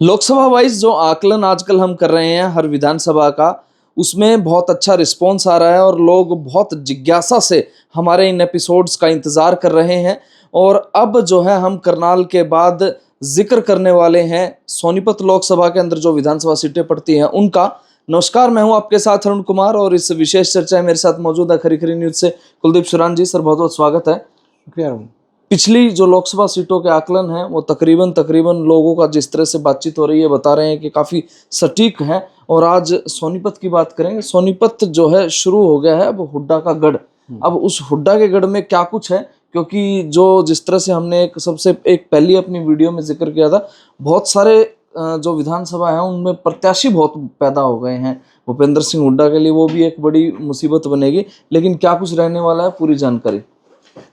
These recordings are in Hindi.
लोकसभा वाइज जो आकलन आजकल हम कर रहे हैं हर विधानसभा का, उसमें बहुत अच्छा रिस्पॉन्स आ रहा है और लोग बहुत जिज्ञासा से हमारे इन एपिसोड्स का इंतज़ार कर रहे हैं। और अब जो है हम करनाल के बाद जिक्र करने वाले हैं सोनीपत लोकसभा के अंदर जो विधानसभा सीटें पड़ती हैं उनका। नमस्कार, मैं हूं आपके साथ अरुण कुमार और इस विशेष चर्चा में मेरे साथ मौजूद है खरी खरी न्यूज से कुलदीप सुरान जी। सर बहुत बहुत स्वागत है। पिछली जो लोकसभा सीटों के आकलन हैं वो तकरीबन लोगों का जिस तरह से बातचीत हो रही है बता रहे हैं कि काफ़ी सटीक है। और आज सोनीपत की बात करेंगे। सोनीपत जो है शुरू हो गया है अब हुड्डा का गढ़। अब उस हुड्डा के गढ़ में क्या कुछ है, क्योंकि जो जिस तरह से हमने एक पहली अपनी वीडियो में जिक्र किया था, बहुत सारे जो विधानसभा है उनमें प्रत्याशी बहुत पैदा हो गए हैं। भूपेंद्र सिंह हुड्डा के लिए वो भी एक बड़ी मुसीबत बनेगी, लेकिन क्या कुछ रहने वाला है पूरी जानकारी।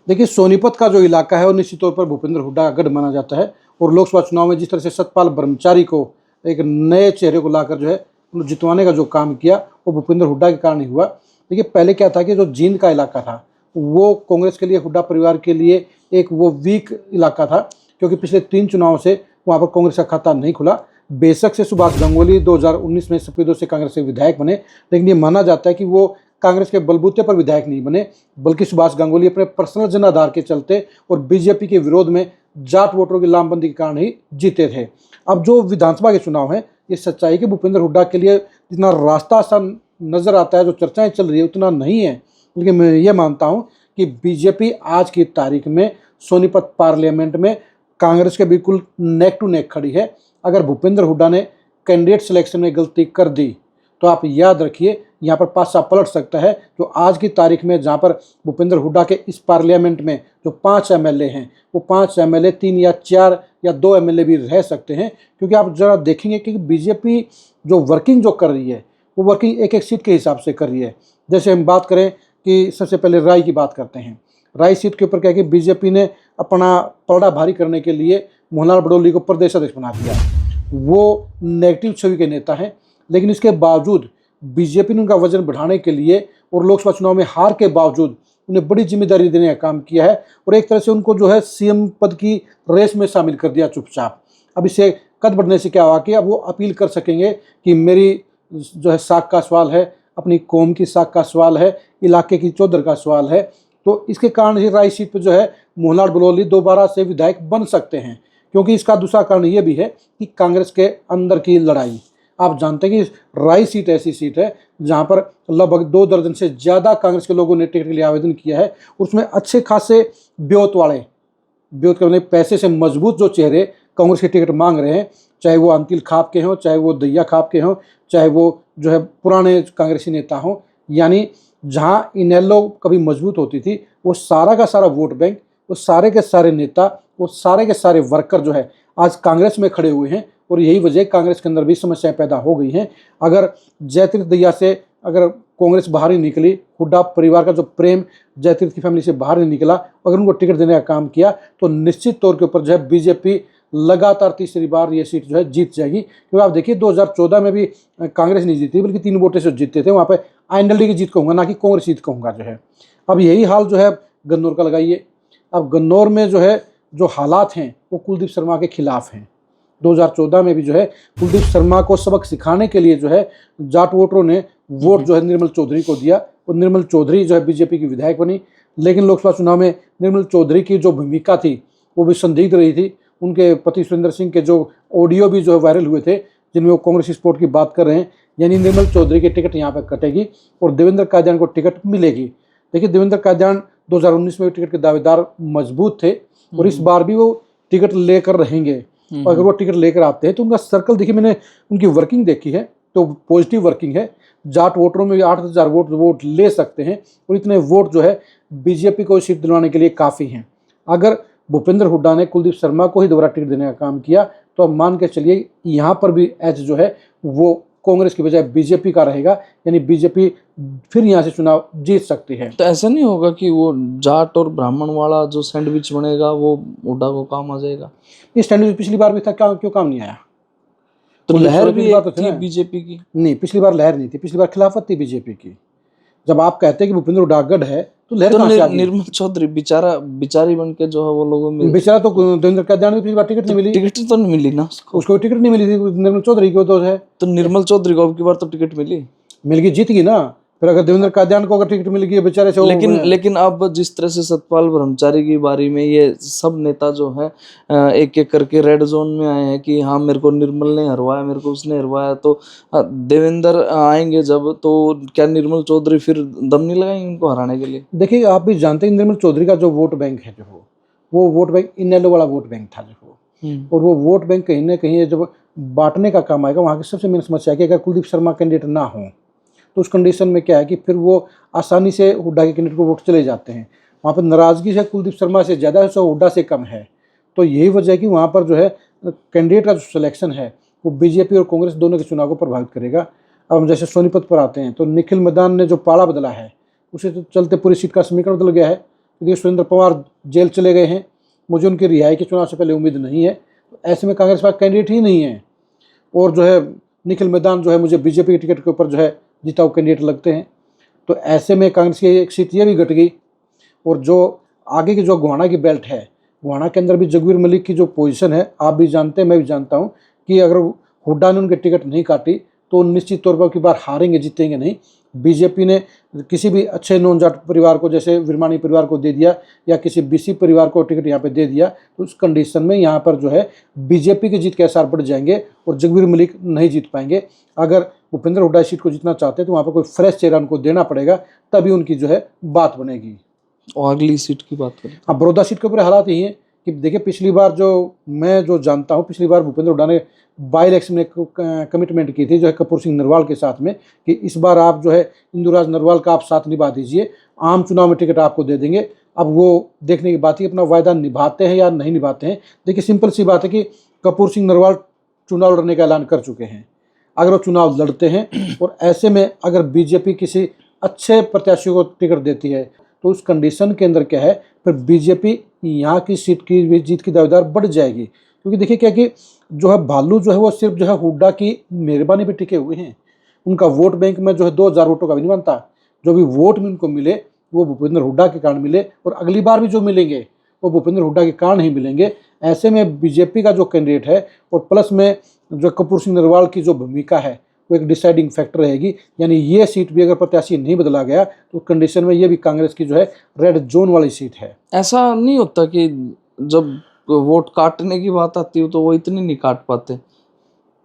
देखिए, सोनीपत का जो इलाका है वो निश्चित तौर पर भूपेंद्र हुड्डा का गढ़ माना जाता है। और लोकसभा चुनाव में जिस तरह से सतपाल ब्रह्मचारी को एक नए चेहरे को लाकर जो है जितवाने का जो काम किया वो भूपेंद्र हुड्डा के कारण ही हुआ। देखिए, पहले क्या था कि जो जींद का इलाका था वो कांग्रेस के लिए, हुड्डा परिवार के लिए एक वो वीक इलाका था, क्योंकि पिछले 3 चुनाव से वहाँ पर कांग्रेस का खाता नहीं खुला। बेशक से सुभाष गंगोली 2019 में सफेदों से कांग्रेस के विधायक बने, लेकिन ये माना जाता है कि वो कांग्रेस के बलबूते पर विधायक नहीं बने, बल्कि सुभाष गंगोली अपने पर्सनल जन आधार के चलते और बीजेपी के विरोध में जाट वोटरों की लामबंदी के कारण ही जीते थे। अब जो विधानसभा के चुनाव हैं, ये सच्चाई कि भूपेंद्र हुड्डा के लिए जितना रास्ता आसान नजर आता है, जो चर्चाएं चल रही है उतना नहीं है। लेकिन मैं ये मानता हूँ कि बीजेपी आज की तारीख में सोनीपत पार्लियामेंट में कांग्रेस के बिल्कुल नेक टू नेक खड़ी है। अगर भूपेंद्र हुड्डा ने कैंडिडेट सिलेक्शन में गलती कर दी तो आप याद रखिए यहाँ पर पासा पलट सकता है। जो आज की तारीख में जहाँ पर भूपेंद्र हुड्डा के इस पार्लियामेंट में जो 5 एमएलए हैं, वो 5 एमएलए 3 या 4 या 2 एमएलए भी रह सकते हैं। क्योंकि आप जरा देखेंगे कि बीजेपी जो वर्किंग जो कर रही है वो वर्किंग एक एक सीट के हिसाब से कर रही है। जैसे हम बात करें कि सबसे पहले राय की बात करते हैं। राय सीट के ऊपर क्या है कि बीजेपी ने अपना पलड़ा भारी करने के लिए मोहनलाल बडोली को प्रदेश अध्यक्ष बना दिया। वो नेगेटिव छवि के नेता हैं, लेकिन इसके बावजूद बीजेपी ने उनका वजन बढ़ाने के लिए और लोकसभा चुनाव में हार के बावजूद उन्हें बड़ी जिम्मेदारी देने का काम किया है और एक तरह से उनको जो है सीएम पद की रेस में शामिल कर दिया चुपचाप। अब इससे कद बढ़ने से क्या हुआ कि अब वो अपील कर सकेंगे कि मेरी जो है साख का सवाल है, अपनी कौम की साख का सवाल है, इलाके की चौधर का सवाल है। तो इसके कारण ही राय सीट पर जो है मोहनलाल बडोली दोबारा से विधायक बन सकते हैं। क्योंकि इसका दूसरा कारण ये भी है कि कांग्रेस के अंदर की लड़ाई। आप जानते हैं कि राय सीट ऐसी सीट है जहां पर लगभग 2 दर्जन से ज़्यादा कांग्रेस के लोगों ने टिकट के लिए आवेदन किया है। उसमें अच्छे खासे ब्योत के मतलब पैसे से मजबूत जो चेहरे कांग्रेस के टिकट मांग रहे हैं, चाहे वो अंतिल खाप के हों, चाहे वो दैया खाप के हों, चाहे वो जो है पुराने कांग्रेसी नेता हों। यानी जहाँ इनेलो कभी मजबूत होती थी, वो सारा का सारा वोट बैंक, वो सारे के सारे नेता, वो सारे के सारे वर्कर जो है आज कांग्रेस में खड़े हुए हैं। और यही वजह कांग्रेस के अंदर भी समस्याएं पैदा हो गई हैं। अगर जयतीर्थ दैया से अगर कांग्रेस बाहर ही निकली, हुड्डा परिवार का जो प्रेम जयतीर्थ की फैमिली से बाहर नहीं निकला, अगर उनको टिकट देने का काम किया तो निश्चित तौर के ऊपर जो है बीजेपी लगातार तीसरी बार ये सीट जो है जीत जाएगी। क्योंकि आप देखिए 2014 में भी कांग्रेस नहीं जीती, बल्कि 3 वोटे से जीते थे। वहाँ पर आईएनएलडी की जीत कहूँगा, ना कि कांग्रेस जीत कहूँगा जो है। अब यही हाल जो है गन्नौर का लगाइए। अब गन्नौर में जो है जो हालात हैं वो कुलदीप शर्मा के खिलाफ हैं। 2014 में भी जो है कुलदीप शर्मा को सबक सिखाने के लिए जो है जाट वोटरों ने वोट जो है निर्मल चौधरी को दिया और निर्मल चौधरी जो है बीजेपी की विधायक बनी। लेकिन लोकसभा चुनाव में निर्मल चौधरी की जो भूमिका थी वो भी संदिग्ध रही थी। उनके पति सुरेंद्र सिंह के जो ऑडियो भी जो है वायरल हुए थे, जिनमें वो कांग्रेस सपोर्ट की बात कर रहे हैं। यानी निर्मल चौधरी की टिकट यहाँ पर कटेगी और देवेंद्र कादियान को टिकट मिलेगी। देखिए, देवेंद्र कादियान 2019 में टिकट के दावेदार मजबूत थे और इस बार भी वो टिकट लेकर रहेंगे। और अगर वो टिकट लेकर आते हैं तो उनका सर्कल देखिए, मैंने उनकी वर्किंग देखी है तो पॉजिटिव वर्किंग है। जाट वोटरों में भी 8,000 वोट ले सकते हैं और इतने वोट जो है बीजेपी को सीट दिलवाने के लिए काफ़ी हैं। अगर भूपेंद्र हुड्डा ने कुलदीप शर्मा को ही दोबारा टिकट देने का काम किया तो अब मान के चलिए यहाँ पर भी एज जो है वो कांग्रेस की बजाय बीजेपी का रहेगा। यानी बीजेपी फिर यहाँ से चुनाव जीत सकती है। तो ऐसा नहीं होगा कि वो जाट और ब्राह्मण वाला जो सैंडविच बनेगा वो हुड्डा को काम आ जाएगा? इस सैंडविच पिछली बार भी था, क्यों काम नहीं आया? तो लहर भी थी बीजेपी की? नहीं, पिछली बार लहर नहीं थी, पिछली बार खिलाफत थी बीजेपी की। जब आप कहते हैं कि भूपेंद्र हुड्डा गढ़ है तो लहर तो कहाँ से आ गई? निर्मल चौधरी बिचारी बन के जो है वो लोगों में बेचारा तो देवेंद्र कादियान को पिछली बार टिकट नहीं मिली, टिकट तो नहीं मिली ना उसको। उसको टिकट नहीं मिली थी, निर्मल चौधरी को तो है तो निर्मल चौधरी को अब की बार तो टिकट मिली, मिल गई, जीत गई ना। फिर अगर देवेंद्र कादियान को अगर टिकट मिल गई बेचारे से लेकिन अब जिस तरह से सतपाल ब्रह्मचारी की बारी में ये सब नेता जो है एक एक करके रेड जोन में आए हैं कि हाँ मेरे को निर्मल ने हरवाया, मेरे को उसने हरवाया, तो देवेंद्र आएंगे जब, तो क्या निर्मल चौधरी फिर दम नहीं लगाएंगे उनको हराने के लिए? देखिए आप भी जानते हैं निर्मल चौधरी का जो वोट बैंक है जो वो वोट बैंक इनेलो वाला वोट बैंक था जो, और वो वोट बैंक कहीं ना कहीं जब बांटने का काम आएगा, वहाँ की सबसे मेन समस्या है कि अगर कुलदीप शर्मा कैंडिडेट ना हो तो उस कंडीशन में क्या है कि फिर वो आसानी से हुड्डा के कैंडिडेट को वोट चले जाते हैं। वहाँ पर नाराजगी से कुलदीप शर्मा से ज़्यादा है, सो हुड्डा से कम है। तो यही वजह है कि वहाँ पर जो है कैंडिडेट का जो सिलेक्शन है वो बीजेपी और कांग्रेस दोनों के चुनाव को प्रभावित करेगा। अब हम जैसे सोनीपत पर आते हैं तो निखिल मैदान ने जो पाला बदला है उसे तो चलते पूरी सीट का समीकरण बदल गया है, क्योंकि सुरेंद्र पवार जेल चले गए हैं, मुझे उनकी रिहाई के चुनाव से पहले उम्मीद नहीं है। तो ऐसे में कांग्रेस के पास कैंडिडेट ही नहीं है, और जो है निखिल मैदान जो है मुझे बीजेपी के टिकट के ऊपर जो है जीता हुआ कैंडिडेट लगते हैं। तो ऐसे में कांग्रेस की एक सीट ये भी घट गई। और जो आगे की जो गोहाना की बेल्ट है, गोहाना के अंदर भी जगवीर मलिक की जो पोजीशन है आप भी जानते हैं, मैं भी जानता हूँ कि अगर हुड्डा ने उनके टिकट नहीं काटी तो निश्चित तौर पर की बार हारेंगे, जीतेंगे नहीं। बीजेपी ने किसी भी अच्छे नॉन जाट परिवार को, जैसे विरमानी परिवार को दे दिया या किसी बीसी परिवार को टिकट यहाँ पे दे दिया, तो उस कंडीशन में यहाँ पर जो है बीजेपी की जीत के आसार बढ़ जाएंगे और जगवीर मलिक नहीं जीत पाएंगे। अगर भूपेंद्र हुड्डा सीट को जीतना चाहते हैं तो वहाँ पर कोई फ्रेश चेहरा उनको देना पड़ेगा, तभी उनकी जो है बात बनेगी। और अगली सीट की बात करें, अब बड़ौदा सीट के ऊपर हालात यही है कि देखिए पिछली बार जो मैं जो जानता हूँ, पिछली बार भूपेंद्र हुड्डा ने बाई इलेक्शन में कमिटमेंट की थी जो है कपूर सिंह नरवाल के साथ में कि इस बार आप जो है इंदुराज नरवाल का आप साथ निभा दीजिए, आम चुनाव में टिकट आपको दे देंगे। अब वो देखने की बात है अपना वायदा निभाते हैं या नहीं निभाते हैं। देखिए सिंपल सी बात है कि कपूर सिंह नरवाल चुनाव लड़ने का ऐलान कर चुके हैं। अगर वो चुनाव लड़ते हैं और ऐसे में अगर बीजेपी किसी अच्छे प्रत्याशी को टिकट देती है तो उस कंडीशन के अंदर क्या है, फिर बीजेपी यहाँ की सीट की भी जीत की दावेदार बढ़ जाएगी। क्योंकि देखिए क्या कि जो है भालू जो है वो सिर्फ जो है हुड्डा की मेहरबानी पे टिके हुए हैं। उनका वोट बैंक में जो है 2000 वोटों का भी नहीं बनता। जो भी वोट में उनको मिले वो भूपेंद्र हुड्डा के कारण मिले, और अगली बार भी जो मिलेंगे वो भूपेंद्र हुड्डा के कारण ही मिलेंगे। ऐसे में बीजेपी का जो कैंडिडेट है और प्लस में जो कपूर सिंह नरवाल की जो भूमिका है वो एक डिसाइडिंग फैक्टर रहेगी। यानी ये सीट भी अगर प्रत्याशी नहीं बदला गया तो कंडीशन में ये भी कांग्रेस की जो है रेड जोन वाली सीट है। ऐसा नहीं होता कि जब वोट काटने की बात आती है तो वो इतनी नहीं काट पाते,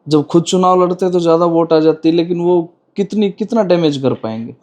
जब खुद चुनाव लड़ते तो ज्यादा वोट आ जाती है, लेकिन वो कितना डैमेज कर पाएंगे?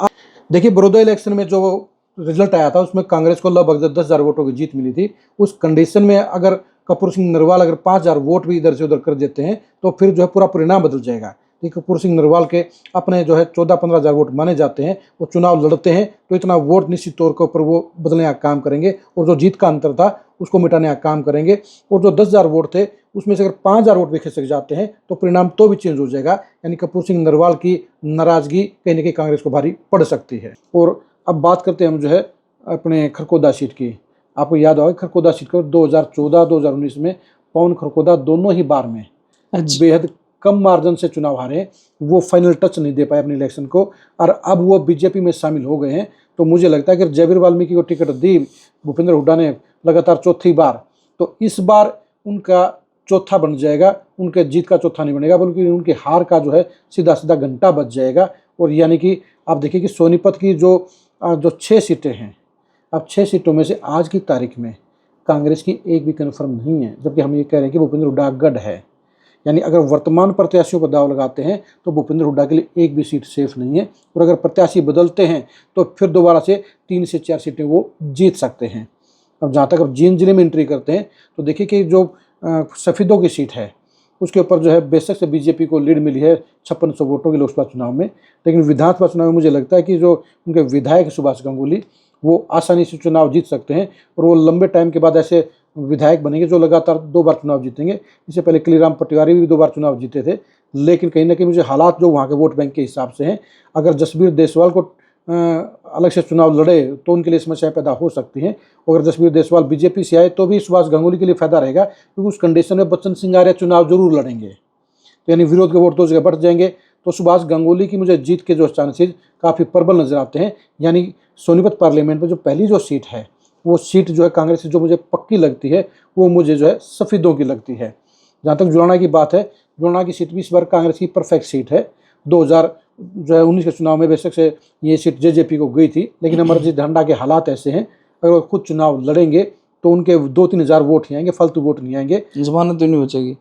देखिए बड़ौदा इलेक्शन में जो रिजल्ट आया था उसमें कांग्रेस को लगभग 10,000 वोटों की जीत मिली थी। उस कंडीशन में अगर कपूर सिंह नरवाल अगर 5,000 वोट भी इधर से उधर कर देते हैं तो फिर जो है पूरा परिणाम बदल जाएगा। कपूर सिंह नरवाल के अपने जो है 14-15,000 वोट माने जाते हैं, वो चुनाव लड़ते हैं तो इतना वोट निश्चित तौर के ऊपर वो बदलने का काम करेंगे और जो जीत का अंतर था उसको मिटाने का काम करेंगे। और जो 10,000 वोट थे उसमें से अगर 5,000 वोट भी खिसक जाते हैं तो परिणाम तो भी चेंज हो जाएगा। यानी कपूर सिंह नरवाल की नाराजगी कहीं ना कहीं कांग्रेस को भारी पड़ सकती है। और अब बात करते हैं हम जो है अपने खरगोदा सीट की। आपको याद होगा खरगोदा सीट को 2014-2019 में पवन खरगोदा दोनों ही बार में बेहद कम मार्जिन से चुनाव हारे, वो फाइनल टच नहीं दे पाए अपने इलेक्शन को, और अब वो बीजेपी में शामिल हो गए हैं। तो मुझे लगता है कि जयवीर वाल्मीकि को टिकट दी भूपेंद्र हुड्डा ने लगातार चौथी बार, तो इस बार उनका चौथा बन जाएगा, उनके जीत का चौथा नहीं बनेगा बल्कि उनकी हार का जो है सीधा सीधा घंटा बज जाएगा। और यानी कि आप देखिए कि सोनीपत की जो 6 सीटें हैं, अब 6 सीटों में से आज की तारीख में कांग्रेस की एक भी कन्फर्म नहीं है, जबकि हम ये कह रहे हैं कि भूपेंद्र हुड्डा गढ़ है। यानी अगर वर्तमान प्रत्याशियों पर दाव लगाते हैं तो भूपेंद्र हुड्डा के लिए एक भी सीट सेफ नहीं है, और अगर प्रत्याशी बदलते हैं तो फिर दोबारा से 3 से 4 सीटें वो जीत सकते हैं। अब जहाँ तक अब जींद जिले में एंट्री करते हैं तो देखिए कि जो सफ़ेदों की सीट है उसके ऊपर जो है बेशक से बीजेपी को लीड मिली है 5600 वोटों के लोकसभा चुनाव में, लेकिन विधानसभा चुनाव में मुझे लगता है कि जो उनके विधायक सुभाष गंगुली वो आसानी से चुनाव जीत सकते हैं, और वो लंबे टाइम के बाद ऐसे विधायक बनेंगे जो लगातार 2 बार चुनाव जीतेंगे। इससे पहले किलीराम पटिवारी भी 2 बार चुनाव जीते थे, लेकिन कहीं ना कहीं मुझे हालात जो वहाँ के वोट बैंक के हिसाब से हैं, अगर जसबीर देसवाल को अलग से चुनाव लड़े तो उनके लिए समस्याएं पैदा हो सकती हैं। अगर जसबीर देसवाल बीजेपी से आए तो भी सुभाष गंगुली के लिए फायदा रहेगा, क्योंकि उस कंडीशन में बच्चन सिंह आर्य चुनाव जरूर लड़ेंगे। तो यानी विरोध के वोट 2 जगह बढ़ जाएंगे, तो सुभाष गंगुली की मुझे जीत के जो चांसेस काफ़ी प्रबल नजर आते हैं। यानी सोनीपत पार्लियामेंट में जो पहली जो सीट है वो सीट जो है कांग्रेस की जो मुझे पक्की लगती है वो मुझे जो है सफ़ेदों की लगती है। जहाँ तक जुलाना की बात है, जुलाना की सीट भी इस बार कांग्रेस की परफेक्ट सीट है। 2019 के चुनाव में बेशक से ये सीट जेजेपी को गई थी, लेकिन अमरजीत ढांडा के हालात ऐसे हैं, अगर वो खुद चुनाव लड़ेंगे तो उनके 2-3 हज़ार वोट ही आएंगे, फालतू वोट नहीं आएंगे, जमानत तो नहीं बचेगी।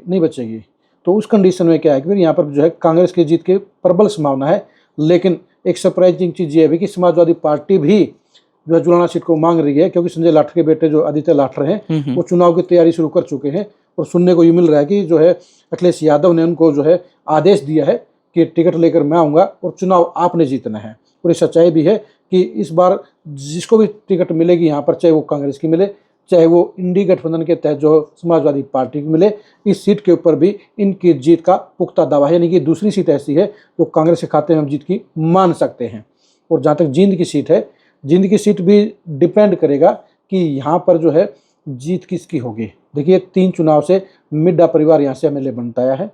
नहीं बचेगी। तो उस कंडीशन में क्या है कि फिर यहाँ पर जो है कांग्रेस की जीत की प्रबल संभावना है। लेकिन एक सरप्राइजिंग चीज़ ये है कि समाजवादी पार्टी भी जो है जुलाना सीट को मांग रही है, क्योंकि संजय लाठर के बेटे जो आदित्य लाठर हैं वो चुनाव की तैयारी शुरू कर चुके हैं। और सुनने को ये मिल रहा है कि जो है अखिलेश यादव ने उनको जो है आदेश दिया है कि टिकट लेकर मैं आऊँगा और चुनाव आपने जीतना है। और ये सच्चाई भी है कि इस बार जिसको भी टिकट मिलेगी यहाँ पर, चाहे वो कांग्रेस की मिले चाहे वो इंडी गठबंधन के तहत जो समाजवादी पार्टी की मिले, इस सीट के ऊपर भी इनकी जीत का पुख्ता दावा है। यानी कि दूसरी सीट ऐसी है जो कांग्रेस के खाते में हम जीत की मान सकते हैं। और जहाँ तक जींद की सीट है, जींद की सीट भी डिपेंड करेगा कि यहाँ पर जो है जीत किसकी होगी। देखिए 3 चुनाव से मिड्डा परिवार यहाँ से एमएलए बनता आया है,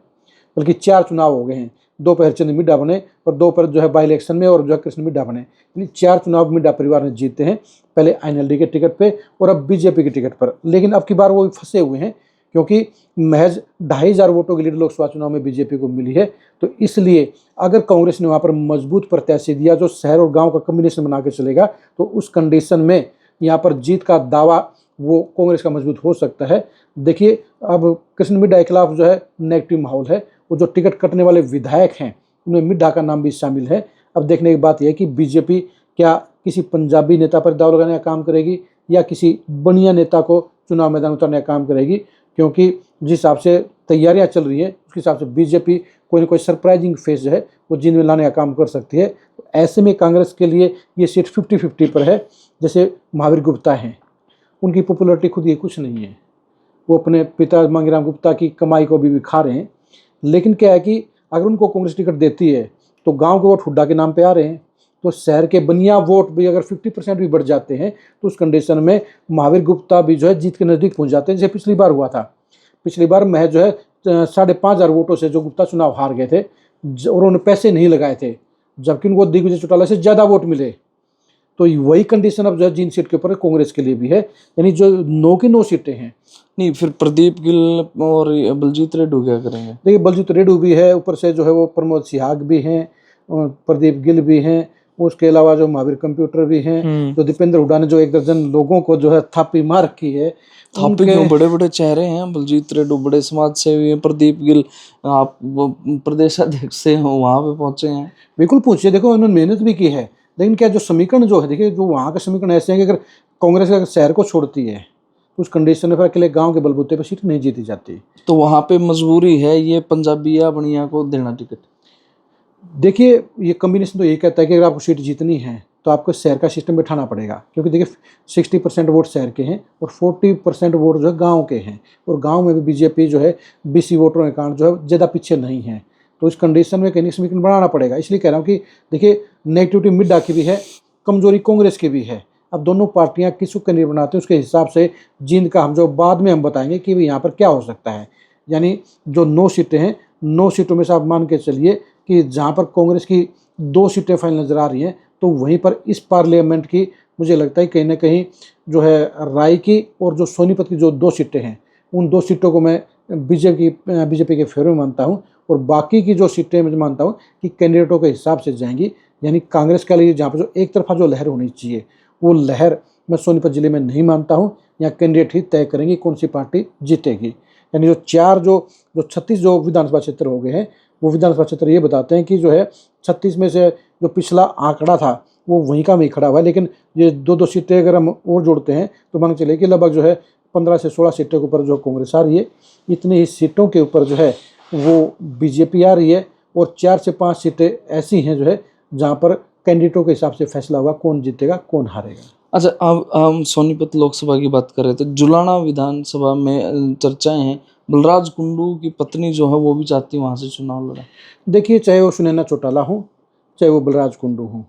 बल्कि 4 चुनाव हो गए हैं। 2 पर हरिचंद मिड्डा बने और 2 पर जो है बाई इलेक्शन में और जो है कृष्ण मिड्डा बने। यानी 4 चुनाव मिड्डा परिवार ने जीते हैं, पहले आईएनएलडी के टिकट पे और अब बीजेपी के टिकट पर। लेकिन अब की बार वो फंसे हुए हैं, क्योंकि महज 2500 वोटों की लीड लोकसभा चुनाव में बीजेपी को मिली है। तो इसलिए अगर कांग्रेस ने वहाँ पर मजबूत प्रत्याशी दिया जो शहर और गाँव का कम्बिनेशन बना के चलेगा, तो उस कंडीशन में यहाँ पर जीत का दावा वो कांग्रेस का मजबूत हो सकता है। देखिए अब कृष्ण मिड्डा के खिलाफ जो है नेगेटिव माहौल है। वो जो टिकट कटने वाले विधायक हैं उनमें मिड्डा का नाम भी शामिल है। अब देखने की बात यह है कि बीजेपी क्या किसी पंजाबी नेता पर दाव लगाने का काम करेगी या किसी बनिया नेता को चुनाव मैदान उतारने का काम करेगी, क्योंकि जिस हिसाब से तैयारियां चल रही है उसके हिसाब से बीजेपी कोई ना कोई सरप्राइजिंग फेस जो है वो जींद में लाने का काम कर सकती है। तो ऐसे में कांग्रेस के लिए ये सीट 50-50 पर है। जैसे महावीर गुप्ता हैं, उनकी पॉपुलरिटी खुद ये कुछ नहीं है, वो अपने पिता मंगीराम गुप्ता की कमाई को भी खा रहे हैं। लेकिन क्या है कि अगर उनको कांग्रेस टिकट देती है तो गांव के वोट हुड्डा के नाम पे आ रहे हैं, तो शहर के बनिया वोट भी अगर 50% भी बढ़ जाते हैं तो उस कंडीशन में महावीर गुप्ता भी जो है जीत के नज़दीक पहुंच जाते हैं। जैसे पिछली बार हुआ था, पिछली बार महज जो है 5,500 वोटों से जो गुप्ता चुनाव हार गए थे और उन्होंने पैसे नहीं लगाए थे, जबकि उनको दिग्विजय चौटाला से ज़्यादा वोट मिले। तो वही कंडीशन अब जो है जींद सीट के ऊपर कांग्रेस के लिए भी है। यानी जो 9 की 9 सीटें हैं। नहीं, फिर प्रदीप गिल और बलजीत रेड्डी क्या करेंगे? देखिए बलजीत रेड्डी भी है, ऊपर से जो है वो प्रमोद सिहाग भी हैं, प्रदीप गिल भी हैं, उसके अलावा जो महावीर कंप्यूटर भी हैं, जो दीपेंद्र हुड्डा ने जो 1 दर्जन लोगों को जो है थापी मार रखी है। थापी क्यों? बड़े बड़े चेहरे हैं, बलजीत रेड्डी बड़े समाज सेवी हैं, प्रदीप गिल आप प्रदेश अध्यक्ष से वहाँ पे पहुंचे हैं। बिल्कुल पूछिए, देखो उन्होंने मेहनत भी की है। लेकिन क्या जो समीकरण जो है, देखिए जो वहाँ का समीकरण ऐसे हैं कि अगर कांग्रेस अगर शहर को छोड़ती है तो उस कंडीशन में फिर अकेले गांव के बलबूते पर सीट नहीं जीती जाती। तो वहाँ पे मजबूरी है ये पंजाबी या बनिया को देना टिकट। देखिए ये कम्बिनेशन तो यही कहता है कि अगर आपको सीट जीतनी है तो आपको शहर का सिस्टम बिठाना पड़ेगा, क्योंकि देखिए 60% वोट शहर के हैं और 40% वोट जो है गाँव के हैं। और गाँव में भी बीजेपी जो है BC वोटरों के कारण जो है ज़्यादा पीछे नहीं है। तो इस कंडीशन में कहीं समीकरण बनाना पड़ेगा। इसलिए कह रहा हूँ कि देखिए नेगेटिविटी मिड्डा की भी है, कमजोरी कांग्रेस की भी है। अब दोनों पार्टियां किसको कैंडिडेट बनाते हैं उसके हिसाब से जींद का हम जो बाद में हम बताएंगे कि यहाँ पर क्या हो सकता है। यानी जो 9 सीटें हैं, 9 सीटों में से आप मान के चलिए कि जहाँ पर कांग्रेस की 2 सीटें फाइनल नजर आ रही हैं, तो वहीं पर इस पार्लियामेंट की मुझे लगता है कहीं ना कहीं जो है राय की और जो सोनीपत की जो 2 सीटें हैं, उन 2 सीटों को मैं बीजेपी के फेवर में मानता हूँ। और बाकी की जो सीटें मैं मानता हूँ कि कैंडिडेटों के हिसाब से जाएंगी। यानी कांग्रेस के लिए जहाँ पर जो एक तरफा जो लहर होनी चाहिए वो लहर मैं सोनीपत जिले में नहीं मानता हूँ। यहाँ कैंडिडेट ही तय करेंगे कौन सी पार्टी जीतेगी। यानी जो 36 जो विधानसभा क्षेत्र हो गए हैं, वो विधानसभा क्षेत्र ये बताते हैं कि जो है 36 में से जो पिछला आंकड़ा था वो वहीं का वहीं खड़ा हुआ है। लेकिन ये 2-2 सीटें अगर हम और जोड़ते हैं तो मान के चलिए कि लगभग जो है 15 से 16 सीटों के ऊपर जो कांग्रेस आ रही है, इतनी ही सीटों के ऊपर जो है वो बीजेपी आ रही है। और 4 से 5 सीटें ऐसी हैं जो है जहाँ पर कैंडिडेटों के हिसाब से फैसला होगा कौन जीतेगा कौन हारेगा। अच्छा, अब हम सोनीपत लोकसभा की बात कर रहे थे। जुलाना विधानसभा में चर्चाएं हैं, बलराज कुंडू की पत्नी जो है वो भी चाहती है वहाँ से चुनाव लड़ा। देखिए चाहे वो सुनैना चौटाला हो चाहे वो बलराज कुंडू हो,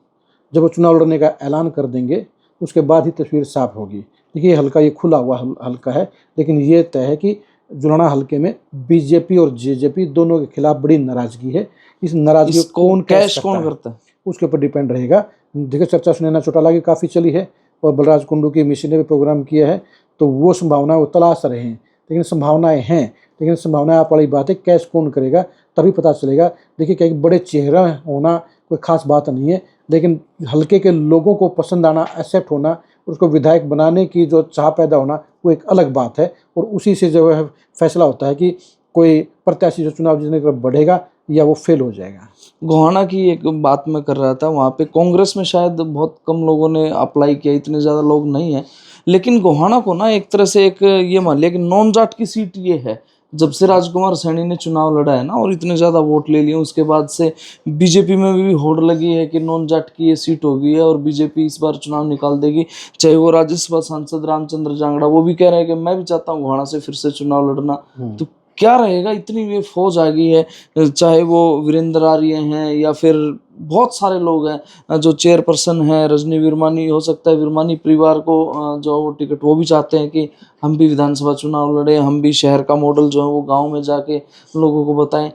जब वो चुनाव लड़ने का ऐलान कर देंगे उसके बाद ही तस्वीर साफ होगी। देखिए हल्का ये खुला हुआ हल्का है, लेकिन ये तय है कि जुलाना हलके में बीजेपी और जेजेपी दोनों के खिलाफ बड़ी नाराजगी है। इस नाराजगी को कौन कैश कौन करता है? उसके ऊपर डिपेंड रहेगा। देखिए, चर्चा सुनैना चौटाला की काफ़ी चली है और बलराज कुंडू की मिशन ने भी प्रोग्राम किया है, तो वो संभावनाएं वो तलाश रहे हैं, लेकिन संभावनाएं हैं, लेकिन संभावनाएं आप वाली बात है, कैश कौन करेगा तभी पता चलेगा। देखिए, क्या बड़े चेहरा होना कोई खास बात नहीं है, लेकिन हल्के के लोगों को पसंद आना, एक्सेप्ट होना, उसको विधायक बनाने की जो चाह पैदा होना, वो एक अलग बात है। और उसी से जो है फैसला होता है कि कोई प्रत्याशी जो चुनाव जीतने की तरफ बढ़ेगा या वो फेल हो जाएगा। गोहाना की एक बात मैं कर रहा था, वहाँ पे कांग्रेस में शायद बहुत कम लोगों ने अप्लाई किया, इतने ज़्यादा लोग नहीं हैं, लेकिन गोहाना को ना एक तरह से एक ये मान लिया कि नॉन जाट की सीट ये है। जब से राजकुमार सैनी ने चुनाव लड़ा है ना और इतने ज़्यादा वोट ले लिए, उसके बाद से बीजेपी में भी होड़ लगी है कि नॉन जाट की ये सीट हो गई है और बीजेपी इस बार चुनाव निकाल देगी। चाहे वो राज्यसभा सांसद रामचंद्र जांगड़ा, वो भी कह रहे हैं कि मैं भी चाहता हूँ गोहाना से फिर से चुनाव लड़ना। तो क्या रहेगा, इतनी ये फौज आ गई है, चाहे वो वीरेंद्र आर्य हैं या फिर बहुत सारे लोग हैं, जो चेयरपर्सन है रजनी विरमानी, हो सकता है विरमानी परिवार को जो वो टिकट वो भी चाहते हैं कि हम भी विधानसभा चुनाव लड़े, हम भी शहर का मॉडल जो है वो गांव में जाके लोगों को बताएं।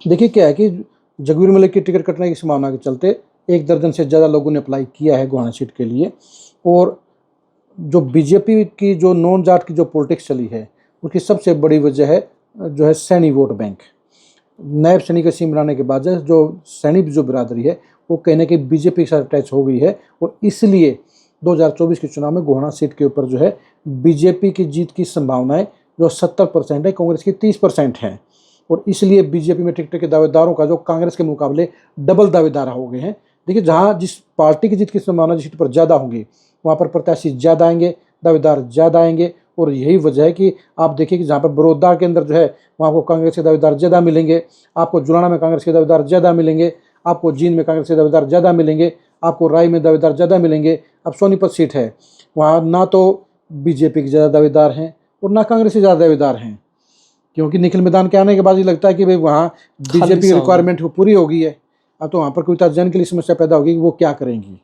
देखिए, क्या है कि जगवीर मलिक की टिकट कटने की संभावना के चलते 1 दर्जन से ज़्यादा लोगों ने अप्लाई किया है गोहाना सीट के लिए। और जो बीजेपी की जो नॉन जाट की जो पॉलिटिक्स चली है, उसकी सबसे बड़ी वजह है जो है सैनी वोट बैंक। नायब सैनी का सीम बनाने के बाद जो सैनी जो बिरादरी है वो कहीं ना कहीं बीजेपी के साथ अटैच हो गई है, और इसलिए 2024 के चुनाव में गोहाना सीट के ऊपर जो है बीजेपी की जीत की संभावनाएं जो 70% है, कांग्रेस की 30% है। और इसलिए बीजेपी में टिकट के दावेदारों का जो कांग्रेस के मुकाबले डबल दावेदार हो गए हैं। देखिए, जहाँ जिस पार्टी की जीत की संभावना जिस सीट पर ज़्यादा होंगी वहाँ पर प्रत्याशी ज़्यादा आएंगे, दावेदार ज़्यादा आएंगे। और यही वजह है कि आप देखिए कि जहाँ पर बड़ौदा के अंदर जो है वहाँ को कांग्रेस के दावेदार ज़्यादा मिलेंगे, आपको जुलाना में कांग्रेस के दावेदार ज़्यादा मिलेंगे, आपको जींद में कांग्रेस के दावेदार ज़्यादा मिलेंगे, आपको राय में दावेदार ज़्यादा मिलेंगे। अब सोनीपत सीट है, वहाँ ना तो बीजेपी के ज़्यादा दावेदार हैं और ना कांग्रेस के ज़्यादा दावेदार हैं, क्योंकि निखिल मैदान के आने के बाद ये लगता है कि भाई वहाँ बीजेपी की रिक्वायरमेंट पूरी हो गई है। अब तो वहाँ पर कविता जैन के लिए समस्या पैदा होगी कि वो क्या करेंगी,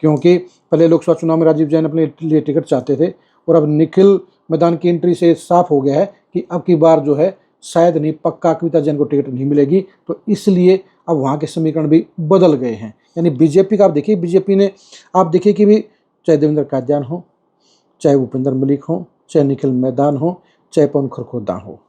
क्योंकि पहले लोकसभा चुनाव में राजीव जैन अपने लिए टिकट चाहते थे और अब निखिल मैदान की एंट्री से साफ हो गया है कि अब की बार जो है शायद नहीं, पक्का कविता जैन को टिकट नहीं मिलेगी। तो इसलिए अब वहाँ के समीकरण भी बदल गए हैं। यानी बीजेपी का आप देखिए, बीजेपी ने आप देखिए कि भी चाहे देवेंद्र कादियान हो, चाहे भूपेंद्र मलिक हो, चाहे निखिल मैदान हो, चाहे पवन खरखोदा हो,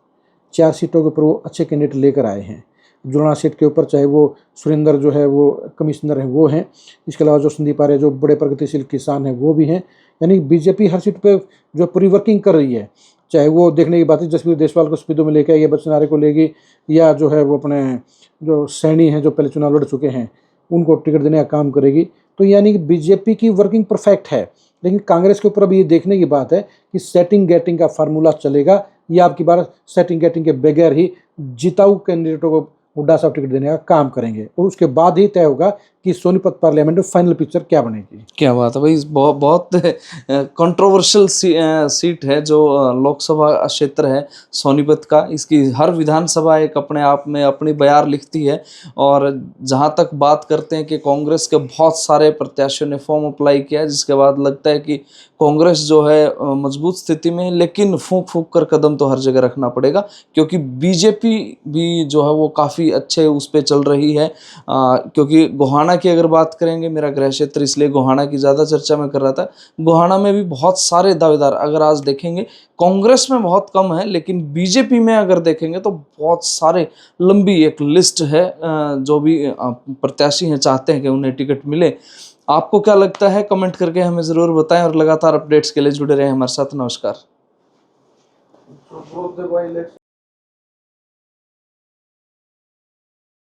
4 सीटों के ऊपर वो अच्छे कैंडिडेट लेकर आए हैं। जुलाना सीट के ऊपर चाहे वो सुरेंद्र जो है वो कमिश्नर हैं वो हैं, इसके अलावा जो संदीप आर्य जो बड़े प्रगतिशील किसान हैं वो भी हैं। यानी बीजेपी हर सीट पे जो पूरी वर्किंग कर रही है, चाहे वो देखने की बात है जसवीर देशवाल को स्पीडो में लेकर या बच्चन आर्य को लेगी, या जो है वो अपने जो सैनी हैं जो पहले चुनाव लड़ चुके हैं उनको टिकट देने का काम करेगी। तो यानी कि बीजेपी की वर्किंग परफेक्ट है। लेकिन कांग्रेस के ऊपर अब ये देखने की बात है कि सेटिंग गेटिंग का फार्मूला चलेगा या आपकी बार सेटिंग गेटिंग के बगैर ही जिताऊ कैंडिडेटों को हुड्डा साहब टिकट देने का काम करेंगे, और उसके बाद ही तय होगा कि सोनीपत पार्लियामेंट में फाइनल पिक्चर क्या बनेगी। क्या बात है भाई, बहुत कंट्रोवर्शियल सीट है जो लोकसभा क्षेत्र है सोनीपत का। इसकी हर विधानसभा एक अपने आप में अपनी बयार लिखती है। और जहाँ तक बात करते हैं कि कांग्रेस के बहुत सारे प्रत्याशियों ने फॉर्म अप्लाई किया है, जिसके बाद लगता है कि कांग्रेस जो है मजबूत स्थिति में है, लेकिन फूंक फूंक कर कदम तो हर जगह रखना पड़ेगा, क्योंकि बीजेपी भी जो है वो काफ़ी अच्छे उस पर चल रही है। क्योंकि गोहाना की अगर बात करेंगे, मेरा गृह क्षेत्र इसलिए गोहाना की ज़्यादा चर्चा में कर रहा था, गोहाना में भी बहुत सारे दावेदार अगर आज देखेंगे, कांग्रेस में बहुत कम है, लेकिन बीजेपी में अगर देखेंगे तो बहुत सारे, लंबी एक लिस्ट है। जो भी प्रत्याशी हैं चाहते हैं कि उन्हें टिकट मिले। आपको क्या लगता है, कमेंट करके हमें ज़रूर बताएं और लगातार अपडेट्स के लिए जुड़े रहें हमारे साथ। नमस्कार।